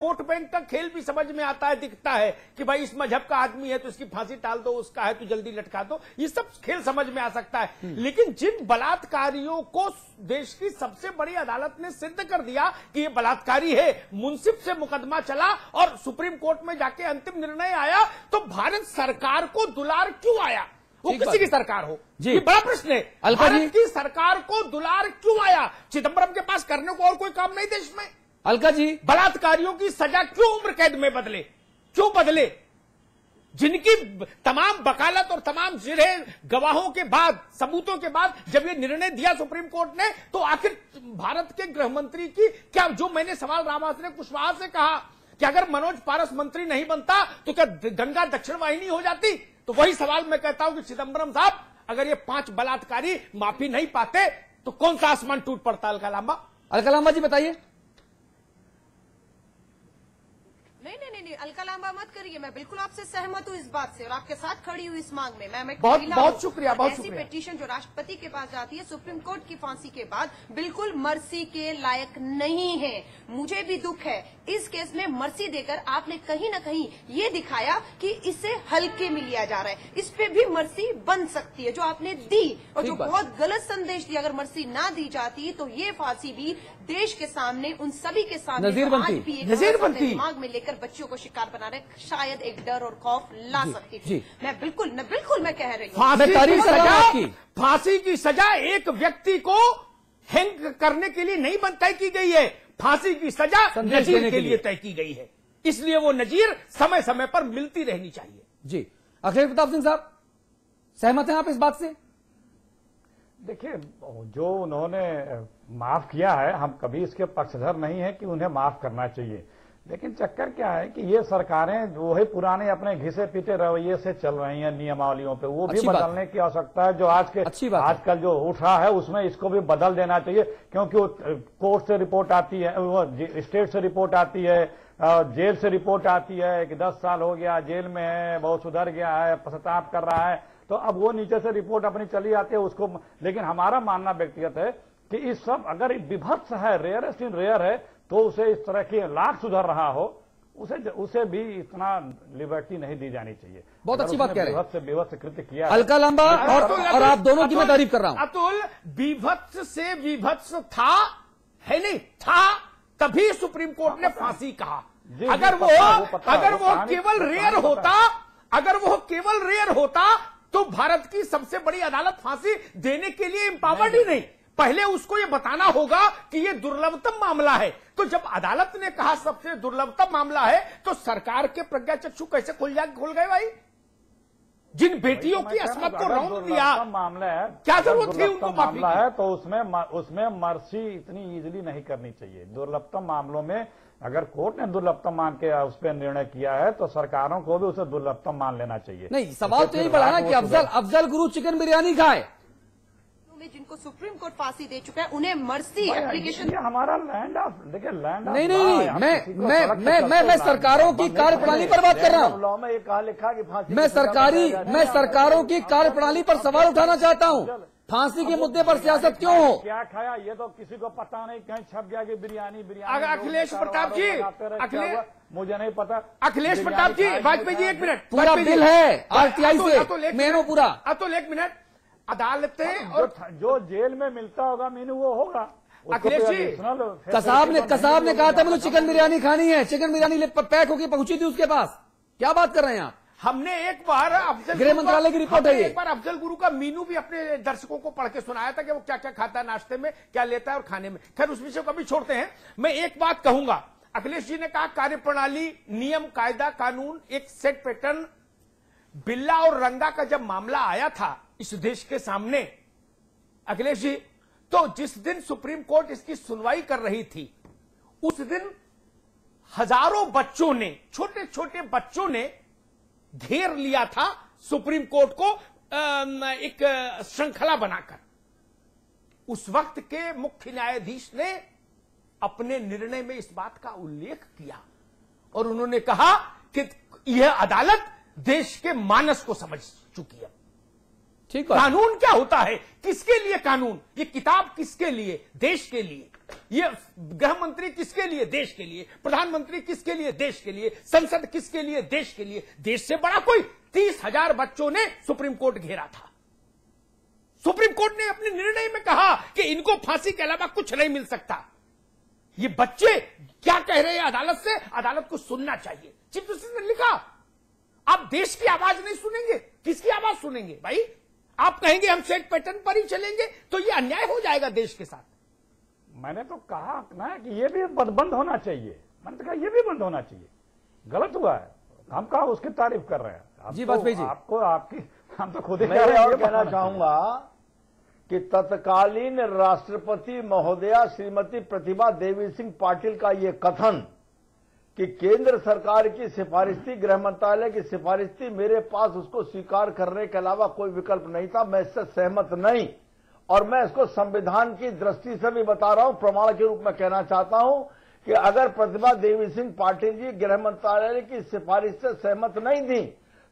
Vote bank का खेल भी समझ में आता है, दिखता है कि भाई इस मजहब का आदमी है तो इसकी फांसी टाल दो, उसका है तो जल्दी लटका दो, ये सब खेल समझ में आ सकता है। लेकिन जिन बलात्कारियों को देश की सबसे बड़ी अदालत ने सिद्ध कर दिया कि ये बलात्कारी है, मुंसिफ से मुकदमा चला और सुप्रीम कोर्ट में जाके अंतिम निर्णय आया, तो भारत सरकार को दुलार क्यों आया? वो किसी की सरकार हो, ये बड़ा प्रश्न है। भारत की सरकार को दुलार क्यों आया? चिदंबरम के पास करने को और कोई काम नहीं देश में। अलका जी, बलात्कारियों की सजा क्यों उम्र कैद में बदले? क्यों बदले? जिनकी तमाम वकालत और तमाम जिरह गवाहों के बाद, सबूतों के बाद जब ये निर्णय दिया सुप्रीम कोर्ट ने, तो आखिर भारत के गृह मंत्री की क्या, जो मैंने सवाल रामाश्रय कुशवाहा से कहा कि अगर मनोज पारस मंत्री नहीं बनता तो क्या गंगा दक्षिण वाहिनी हो जाती? तो वही सवाल मैं कहता हूं कि चिदंबरम साहब, अगर ये 5 बलात्कारी माफी नहीं पाते तो कौन सा आसमान टूट पड़ता? अलका लांबा जी बताइए। नहीं, अलका लांबा मत करिए, मैं बिल्कुल आपसे सहमत हूँ इस बात से और आपके साथ खड़ी हूँ इस मांग में। मैं बहुत शुक्रिया, बहुत ऐसी शुक्रिया। पिटीशन जो राष्ट्रपति के पास जाती है सुप्रीम कोर्ट की फांसी के बाद, बिल्कुल मर्सी के लायक नहीं है। मुझे भी दुख है, इस केस में मर्सी देकर आपने कहीं न कहीं ये दिखाया कि इसे हल्के में लिया जा रहा है। इस पे भी मर्सी बन सकती है जो आपने दी, और जो बहुत गलत संदेश दिया। अगर मर्सी ना दी जाती तो ये फांसी भी देश के सामने, उन सभी के सामने नजीर बनती, दिमाग में लेकर बच्चों को शिकार बना रहे, शायद एक डर और खौफ ला सकती थी। मैं बिल्कुल मैं कह रही हूँ, फांसी की सजा एक व्यक्ति को हैंग करने के लिए नहीं तय की गई है, फांसी की सजा नजीर के लिए तय की गई है। इसलिए वो नजीर समय समय पर मिलती रहनी चाहिए। जी, अखिलेश प्रताप सिंह साहब, सहमत हैं आप इस बात से? देखिए, जो उन्होंने माफ किया है, हम कभी इसके पक्षधर नहीं है कि उन्हें माफ करना चाहिए, लेकिन चक्कर क्या है कि ये सरकारें वही पुराने अपने घिसे पीटे रवैये से चल रही हैं नियमावलियों पे, वो भी बदलने की आवश्यकता है। जो आजकल जो उठ रहा है उसमें इसको भी बदल देना चाहिए, क्योंकि कोर्ट से रिपोर्ट आती है, वो स्टेट से रिपोर्ट आती है, जेल से रिपोर्ट आती है कि 10 साल हो गया जेल में है, बहुत सुधर गया है, पश्चाताप कर रहा है, तो अब वो नीचे से रिपोर्ट अपनी चली आती है उसको। लेकिन हमारा मानना व्यक्तिगत है कि इस सब अगर विभत्स है, रेयरेस्ट इन रेयर है, तो उसे इस तरह की लाख सुधर रहा हो, उसे भी इतना लिबर्टी नहीं दी जानी चाहिए। बहुत अच्छी बात कह रहे हैं। विभत्स कृत्य किया अलका लांबा और आप दोनों की मैं तारीफ कर रहा हूं। अतुल, विभत्स से विभत्स था, है नहीं था, तभी सुप्रीम कोर्ट ने फांसी कहा। अगर वो केवल रेयर होता तो भारत की सबसे बड़ी अदालत फांसी देने के लिए एम्पावर्ड ही नहीं। पहले उसको ये बताना होगा कि ये दुर्लभतम मामला है। तो जब अदालत ने कहा सबसे दुर्लभतम मामला है, तो सरकार के प्रज्ञा चक्षु कैसे खुल गए भाई? जिन बेटियों की अस्मत को रौंद दिया, मामला है, क्या जरूरत थी उनको माफी मामला है, तो उसमें मर्सी इतनी इजीली नहीं करनी चाहिए। दुर्लभतम मामलों में अगर कोर्ट ने दुर्लभतम मान के उस पर निर्णय किया है, तो सरकारों को भी उसे दुर्लभतम मान लेना चाहिए। नहीं, सवाल तो यही बढ़ा ना कि अफजल गुरु चिकन बिरयानी खाए, जिनको सुप्रीम कोर्ट फांसी दे चुका है उन्हें मर्सी एप्लीकेशन। हमारा लैंड ऑफ, देखिए लैंड ऑफ नहीं, मैं सरकारों की कार्यप्रणाली पर बात कर रहा हूँ। लॉ में ये कहा लिखा कि फांसी, मैं सरकारों की कार्यप्रणाली पर सवाल उठाना चाहता हूँ। फांसी के मुद्दे पर सियासत क्यों हो? क्या खाया ये तो किसी को पता नहीं, कहीं छप गया कि बिरयानी। अखिलेश प्रताप जी, मुझे नहीं पता। अखिलेश प्रताप जी, वाजपेयी जी, 1 मिनट, पूरा बिल है आरटीआई से, मेनू पूरा। अतुल 1 मिनट, अदालतें और जो जेल में मिलता होगा मीनू वो होगा। अखिलेश जी, कसाब ने कहा था मुझे चिकन बिरयानी खानी है, चिकन बिरयानी पैक होकर पहुंची थी उसके पास। क्या बात कर रहे हैं आप? हमने एक बार गृह मंत्रालय की रिपोर्ट है, एक बार अफजल गुरु का मीनू भी अपने दर्शकों को पढ़ के सुनाया था कि वो क्या क्या खाता है नाश्ते में, क्या लेता है और खाने में। खैर उस विषय को कभी छोड़ते हैं। मैं एक बात कहूंगा, अखिलेश जी ने कहा कार्यप्रणाली, नियम, कायदा, कानून, एक सेट पैटर्न। बिल्ला और रंगा का जब मामला आया था इस देश के सामने, अखिलेश जी, तो जिस दिन सुप्रीम कोर्ट इसकी सुनवाई कर रही थी, उस दिन हजारों बच्चों ने, छोटे छोटे बच्चों ने घेर लिया था सुप्रीम कोर्ट को एक श्रृंखला बनाकर। उस वक्त के मुख्य न्यायाधीश ने अपने निर्णय में इस बात का उल्लेख किया और उन्होंने कहा कि यह अदालत देश के मानस को समझ चुकी है। ठीक है, कानून क्या होता है, किसके लिए कानून, ये किताब किसके लिए? देश के लिए। ये गृह मंत्री किसके लिए? देश के लिए। प्रधानमंत्री किसके लिए? देश के लिए। संसद किसके लिए? देश के लिए। देश से बड़ा कोई? 30,000 बच्चों ने सुप्रीम कोर्ट घेरा था। सुप्रीम कोर्ट ने अपने निर्णय में कहा कि इनको फांसी के अलावा कुछ नहीं मिल सकता। ये बच्चे क्या कह रहे हैं अदालत से? अदालत को सुनना चाहिए। चीफ जस्टिस ने लिखा, आप देश की आवाज नहीं सुनेंगे, किसकी आवाज सुनेंगे भाई? आप कहेंगे हम सेट पैटर्न पर ही चलेंगे तो ये अन्याय हो जाएगा देश के साथ। मैंने तो कहा ना कि ये भी बंद होना चाहिए। मैंने तो कहा ये भी बंद होना चाहिए। गलत हुआ है, हम कहा उसकी तारीफ कर रहे हैं। जी वाजपेयी जी, आपको आपकी हम तो खुद ही मैं और कहना चाहूंगा कि तत्कालीन राष्ट्रपति महोदया श्रीमती प्रतिभा देवी सिंह पाटिल का ये कथन कि केंद्र सरकार की सिफारिश थी, गृह मंत्रालय की सिफारिश थी, मेरे पास उसको स्वीकार करने के अलावा कोई विकल्प नहीं था, मैं इससे सहमत नहीं। और मैं इसको संविधान की दृष्टि से भी बता रहा हूं, प्रमाण के रूप में कहना चाहता हूं कि अगर प्रतिभा देवी सिंह पाटिल जी गृह मंत्रालय की सिफारिश से सहमत नहीं थी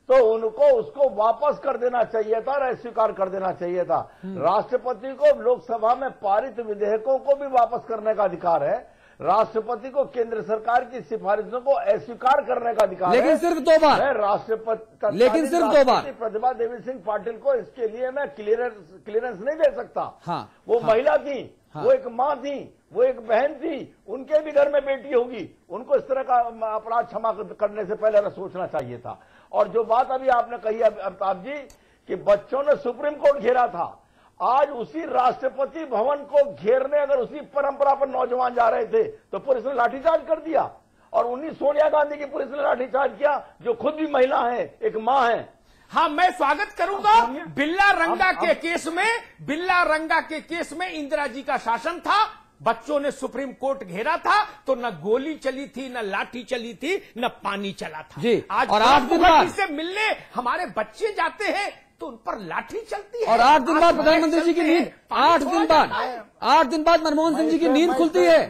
तो उनको उसको वापस कर देना चाहिए था, अस्वीकार कर देना चाहिए था। राष्ट्रपति को लोकसभा में पारित विधेयकों को भी वापस करने का अधिकार है, राष्ट्रपति को केंद्र सरकार की सिफारिशों को अस्वीकार करने का अधिकार है। लेकिन सिर्फ 2 बार। मैं राष्ट्रपति, लेकिन सिर्फ 2 बार। प्रतिभा देवी सिंह पाटिल को इसके लिए मैं क्लियरेंस नहीं दे सकता। हाँ, वो महिला थी, हाँ, वो एक मां थी, वो एक बहन थी, उनके भी घर में बेटी होगी, उनको इस तरह का अपराध क्षमा करने से पहले सोचना चाहिए था। और जो बात अभी आपने कही अमिताभ जी कि बच्चों ने सुप्रीम कोर्ट घेरा था, आज उसी राष्ट्रपति भवन को घेरने अगर उसी परंपरा पर नौजवान जा रहे थे तो पुलिस ने लाठीचार्ज कर दिया। और 19 सोनिया गांधी की पुलिस ने लाठीचार्ज किया, जो खुद भी महिला है, एक मां है। हाँ, मैं स्वागत करूंगा। बिल्ला रंगा के केस में, बिल्ला रंगा के केस में इंदिरा जी का शासन था, बच्चों ने सुप्रीम कोर्ट घेरा था तो न गोली चली थी, न लाठी चली थी, न पानी चला था। जी, आज और 8 दिन बाद से मिलने हमारे बच्चे जाते हैं तो उन पर लाठी चलती है। और 8 दिन बाद प्रधानमंत्री जी की नींद, 8 दिन बाद मनमोहन सिंह जी की नींद खुलती है।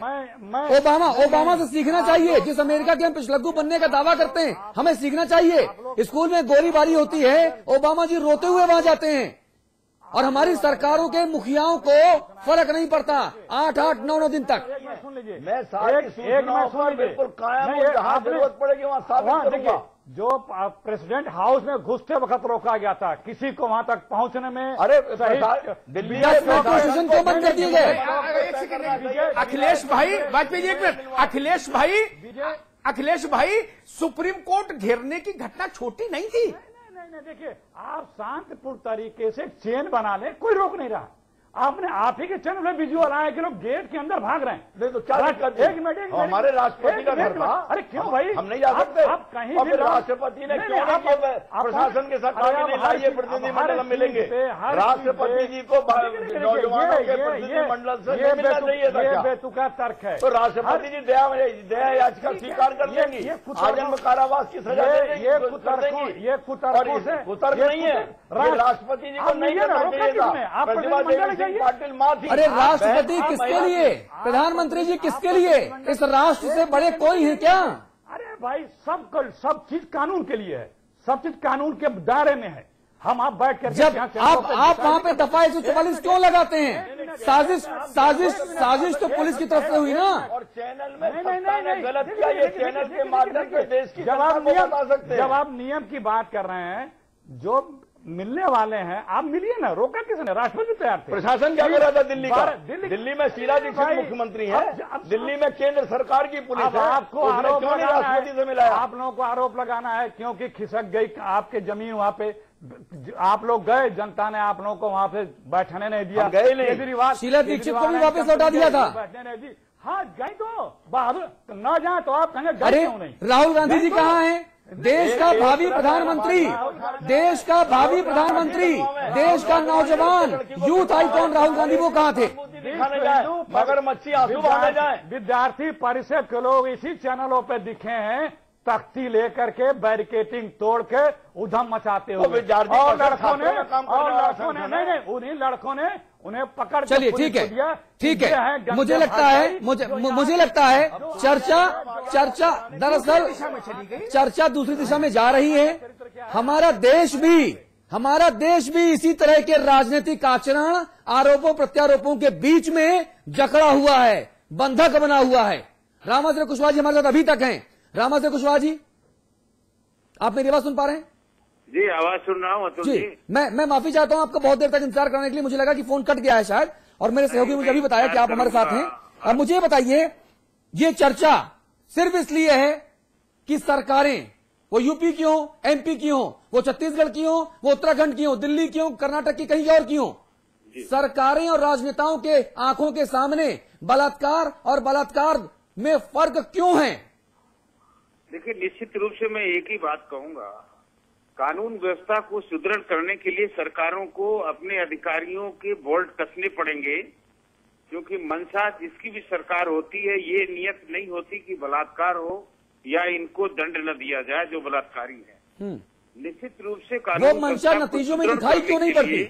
ओबामा से सीखना चाहिए। जिस अमेरिका के हम पिछलग्गू बनने का दावा करते हैं, हमें सीखना चाहिए। स्कूल में गोलीबारी होती है, ओबामा जी रोते हुए वहां जाते हैं और हमारी सरकारों के मुखियाओं को फर्क नहीं पड़ता 8-8, 9-9 दिन तक। सुन लीजिए, मैं सारी सूचनाओं पर बिल्कुल कायम हूं, जहां जरूरत पड़ेगी वहां साबित करूंगा। जो प्रेसिडेंट हाउस में घुसते वक्त रोका गया था, किसी को वहां तक पहुंचने में, अरे दिल्ली मेट्रो स्टेशन क्यों बंद कर दिए गए? अखिलेश भाई, वाजपेयी जी एक मिनट। अखिलेश भाई, सुप्रीम कोर्ट घेरने की घटना छोटी नहीं थी। देखिए, आप शांतिपूर्ण तरीके से चेन बना ले, कोई रोक नहीं रहा। आपने आप ही के चैनल में विजुअल आए कि लोग गेट के अंदर भाग रहे हैं। नहीं तो क्या दिक्कत है? एक मिनट, हमारे राष्ट्रपति का घर था। अरे क्यों भाई, हम नहीं जा सकते? आप कहीं भी राष्ट्रपति ने क्यों नहीं किया? प्रशासन के साथ लाइए, प्रतिनिधिमंडल मिलेंगे। राष्ट्रपति जी को नौजवानों के प्रतिनिधिमंडल से नहीं मिलना चाहिए था क्या? बेतुका तर्क है। तो राष्ट्रपति जी दया याचिका स्वीकार कर लेंगी, आजन्म कारावास की सजा देंगी। ये कुतर्क नहीं है, राष्ट्रपति जी को नहीं करना चाहिए था। प्रतिभा देवी पाटिल मां थी। अरे राष्ट्रपति किसके लिए? प्रधानमंत्री जी किसके लिए? इस राष्ट्र से बड़े कोई है क्या? अरे भाई, सब चीज कानून के लिए है, सब चीज कानून के दायरे में है। हम आप बैठ कर जब आप वहां पे दफा 144 क्यों लगाते हैं? साजिश तो पुलिस की तरफ से हुई ना। और चैनल में नहीं गलत किया, ये चैनल के माध्यम से देश की जब आप नियम की बात कर रहे हैं, जो मिलने वाले हैं, आप मिलिए ना, रोका किसने? राष्ट्रपति तैयार थे। प्रशासन क्या कर रहा था दिल्ली का? दिल्ली में शीला दीक्षित मुख्यमंत्री है, दिल्ली में केंद्र सरकार की पुलिस है। आपको आरोप राष्ट्रपति से मिलाया? आप लोगों को आरोप लगाना है क्योंकि खिसक गई आपके जमीन, वहां पे आप लोग गए, जनता ने आप लोगों को वहां पे बैठने नहीं दिया। गए नहीं, शीला दीक्षित को भी वापस लौटा दिया था। बैठने नहीं दी। हाँ गए तो बहादुर न जाए तो आप कहेंगे अरे क्यों नहीं? राहुल गांधी जी कहाँ हैं? देश का भावी प्रधानमंत्री, देश का भावी प्रधानमंत्री, देश का नौजवान यूथ आइकॉन राहुल गांधी, वो कहाँ थे? दिखाने जाए, मगर मच्छी आंसू बहाने जाए। विद्यार्थी परिषद के लोग इसी चैनलों पे दिखे हैं, तख्ती लेकर के बैरिकेटिंग तोड़ के उधम मचाते हुए। और लड़कों ने नहीं, उन्हीं लड़कों ने उन्हें पकड़। चलिए ठीक है, मुझे लगता है चर्चा दरअसल चर्चा दूसरी दिशा में जा रही है। हमारा देश भी इसी तरह के राजनीतिक आचरण, आरोपों प्रत्यारोपों के बीच में जकड़ा हुआ है। बंधक बना हुआ है। रामाश्रय कुशवाहा जी हमारे साथ अभी तक हैं। रामाश्रय कुशवाहा जी, आप मेरी आवाज सुन पा रहे हैं? जी, आवाज सुन रहा हूँ अतुल जी। मैं माफी चाहता हूं आपका बहुत देर तक इंतजार करने के लिए। मुझे लगा कि फोन कट गया है शायद, और मेरे सहयोगी मुझे अभी बताया कि आप हमारे साथ हैं। अब मुझे बताइए, ये चर्चा सिर्फ इसलिए है कि सरकारें, वो यूपी की हो, एमपी की हो, वो छत्तीसगढ़ की हो, वो उत्तराखंड की हो, दिल्ली की हो, कर्नाटक की कहीं और की हो, सरकारें और राजनेताओं के आंखों के सामने बलात्कार और बलात्कार में फर्क क्यों है? देखिए, निश्चित रूप से मैं एक ही बात कहूंगा, कानून व्यवस्था को सुदृढ़ करने के लिए सरकारों को अपने अधिकारियों के बोल्ट कसने पड़ेंगे, क्योंकि मंशा जिसकी भी सरकार होती है, ये नियत नहीं होती कि बलात्कार हो या इनको दंड न दिया जाए जो बलात्कारी है। निश्चित रूप से कानून वो मंशा नतीजों में दिखाई क्यों नहीं पड़ती?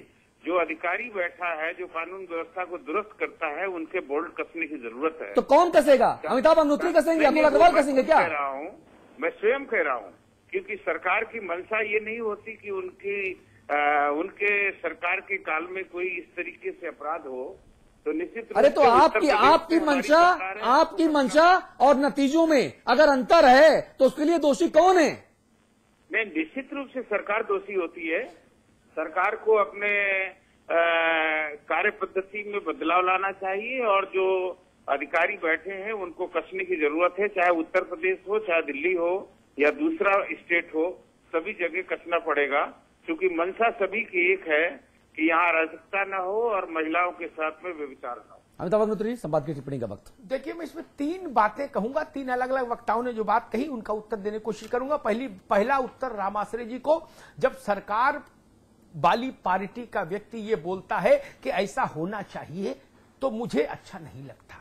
जो अधिकारी बैठा है, जो कानून व्यवस्था को दुरुस्त करता है, उनके बोल्ट कसने की जरूरत है। तो कौन कसेगा? अमिताभ अग्निहोत्री कसेंगे? अतुल अग्रवाल कसेंगे क्या? मैं स्वयं कह रहा हूँ, क्योंकि सरकार की मंशा ये नहीं होती कि उनके सरकार के काल में कोई इस तरीके से अपराध हो, तो निश्चित रूप अरे तो आपकी मंशा और नतीजों में अगर अंतर है तो उसके लिए दोषी कौन है? नहीं, निश्चित रूप से सरकार दोषी होती है। सरकार को अपने कार्य पद्धति में बदलाव लाना चाहिए, और जो अधिकारी बैठे हैं उनको कसने की जरूरत है, चाहे उत्तर प्रदेश हो, चाहे दिल्ली हो या दूसरा स्टेट हो, सभी जगह कसना पड़ेगा, क्योंकि मंशा सभी की एक है कि यहाँ अराजकता न हो और महिलाओं के साथ में व्यभिचार न हो। अमिताभ अग्निहोत्री, संवाद की टिप्पणी का वक्त। देखिए, मैं इसमें तीन बातें कहूंगा, तीन अलग अलग वक्ताओं ने जो बात कही उनका उत्तर देने की कोशिश करूंगा। पहला उत्तर रामाश्रय जी को, जब सरकार वाली पार्टी का व्यक्ति ये बोलता है कि ऐसा होना चाहिए, तो मुझे अच्छा नहीं लगता।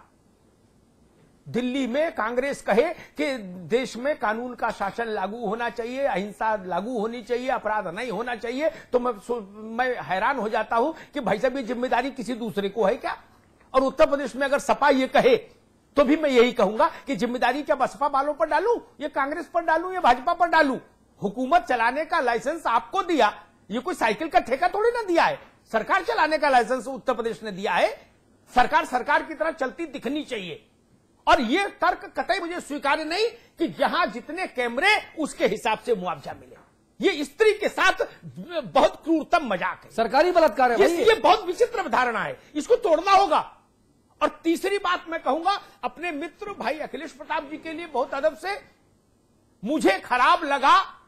दिल्ली में कांग्रेस कहे कि देश में कानून का शासन लागू होना चाहिए, अहिंसा लागू होनी चाहिए, अपराध नहीं होना चाहिए, तो मैं हैरान हो जाता हूं कि भाई साहब, ये जिम्मेदारी किसी दूसरे को है क्या? और उत्तर प्रदेश में अगर सपा ये कहे तो भी मैं यही कहूंगा कि जिम्मेदारी क्या बसपा वालों पर डालूं, ये कांग्रेस पर डालूं, ये भाजपा पर डालूं? हुकूमत चलाने का लाइसेंस आपको दिया, ये कोई साइकिल का ठेका थोड़ी ना दिया है। सरकार चलाने का लाइसेंस उत्तर प्रदेश ने दिया है। सरकार की तरह चलती दिखनी चाहिए। और ये तर्क कतई मुझे स्वीकार्य नहीं कि जहां जितने कैमरे उसके हिसाब से मुआवजा मिले। ये स्त्री के साथ बहुत क्रूरतम मजाक है, सरकारी बलात्कार है भाई। ये बहुत विचित्र धारणा है, इसको तोड़ना होगा। और तीसरी बात मैं कहूंगा अपने मित्र भाई अखिलेश प्रताप जी के लिए, बहुत अदब से, मुझे खराब लगा,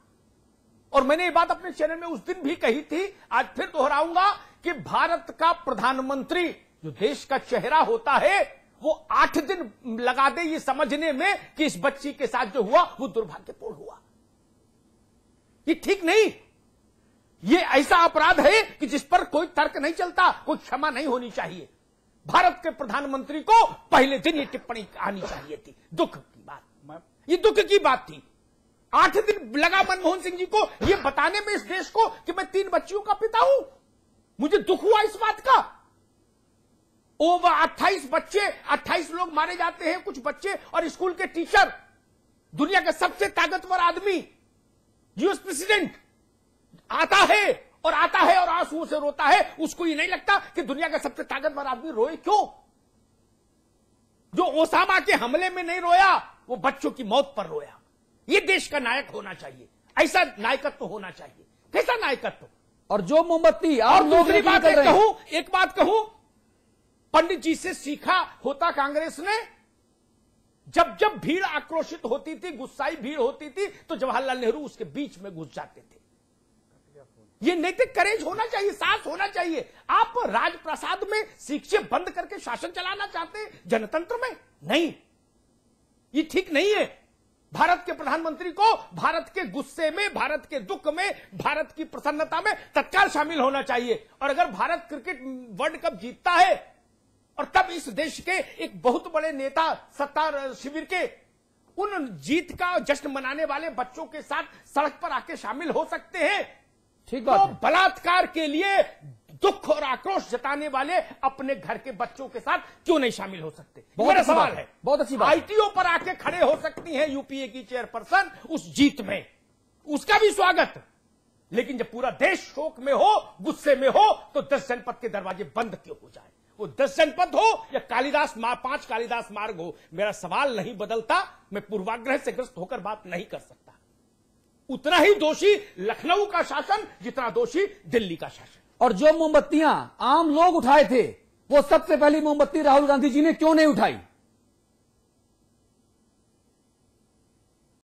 और मैंने ये बात अपने चैनल में उस दिन भी कही थी, आज फिर दोहराऊंगा, कि भारत का प्रधानमंत्री जो देश का चेहरा होता है, वो 8 दिन लगा दे ये समझने में कि इस बच्ची के साथ जो हुआ वो दुर्भाग्यपूर्ण हुआ। ये ठीक नहीं। ये ऐसा अपराध है कि जिस पर कोई तर्क नहीं चलता, कोई क्षमा नहीं होनी चाहिए। भारत के प्रधानमंत्री को पहले दिन ये टिप्पणी आनी चाहिए थी। दुख की बात, ये दुख की बात थी। 8 दिन लगा मनमोहन सिंह जी को ये बताने में इस देश को कि मैं 3 बच्चियों का पिता हूं। मुझे दुख हुआ इस बात का। 28 बच्चे, 28 लोग मारे जाते हैं, कुछ बच्चे और स्कूल के टीचर। दुनिया का सबसे ताकतवर आदमी, यूएस प्रेसिडेंट आता है और आंसुओं से रोता है। उसको ये नहीं लगता कि दुनिया का सबसे ताकतवर आदमी रोए क्यों? जो ओसामा के हमले में नहीं रोया, वो बच्चों की मौत पर रोया। ये देश का नायक होना चाहिए, ऐसा नायकत्व होना चाहिए। कैसा नायकत्व? और जो मोमबत्ती और दूसरी बात एक बात कहूं, पंडित जी से सीखा होता कांग्रेस ने। जब जब भीड़ आक्रोशित होती थी, गुस्साई भीड़ होती थी, तो जवाहरलाल नेहरू उसके बीच में घुस जाते थे। ये नैतिक करेज होना चाहिए, साहस होना चाहिए। आप राजप्रसाद में शिक्षे बंद करके शासन चलाना चाहते हैं, जनतंत्र में नहीं। ये ठीक नहीं है। भारत के प्रधानमंत्री को भारत के गुस्से में, भारत के दुख में, भारत की प्रसन्नता में तत्काल शामिल होना चाहिए। और अगर भारत क्रिकेट वर्ल्ड कप जीतता है और तब इस देश के एक बहुत बड़े नेता सत्ता शिविर के उन जीत का जश्न मनाने वाले बच्चों के साथ सड़क पर आके शामिल हो सकते हैं, ठीक बात तो है। बलात्कार के लिए दुख और आक्रोश जताने वाले अपने घर के बच्चों के साथ क्यों नहीं शामिल हो सकते? मेरा सवाल है। बहुत अच्छी बात। आईटीओ पर आके खड़े हो सकती हैं यूपीए की चेयरपर्सन उस जीत में, उसका भी स्वागत। लेकिन जब पूरा देश शोक में हो, गुस्से में हो, तो 10 जनपद के दरवाजे बंद क्यों हो जाए? वो 10 जनपद हो या 5 कालिदास मार्ग हो, मेरा सवाल नहीं बदलता। मैं पूर्वाग्रह से ग्रस्त होकर बात नहीं कर सकता। उतना ही दोषी लखनऊ का शासन जितना दोषी दिल्ली का शासन। और जो मोमबत्तियां आम लोग उठाए थे, वो सबसे पहली मोमबत्ती राहुल गांधी जी ने क्यों नहीं उठाई?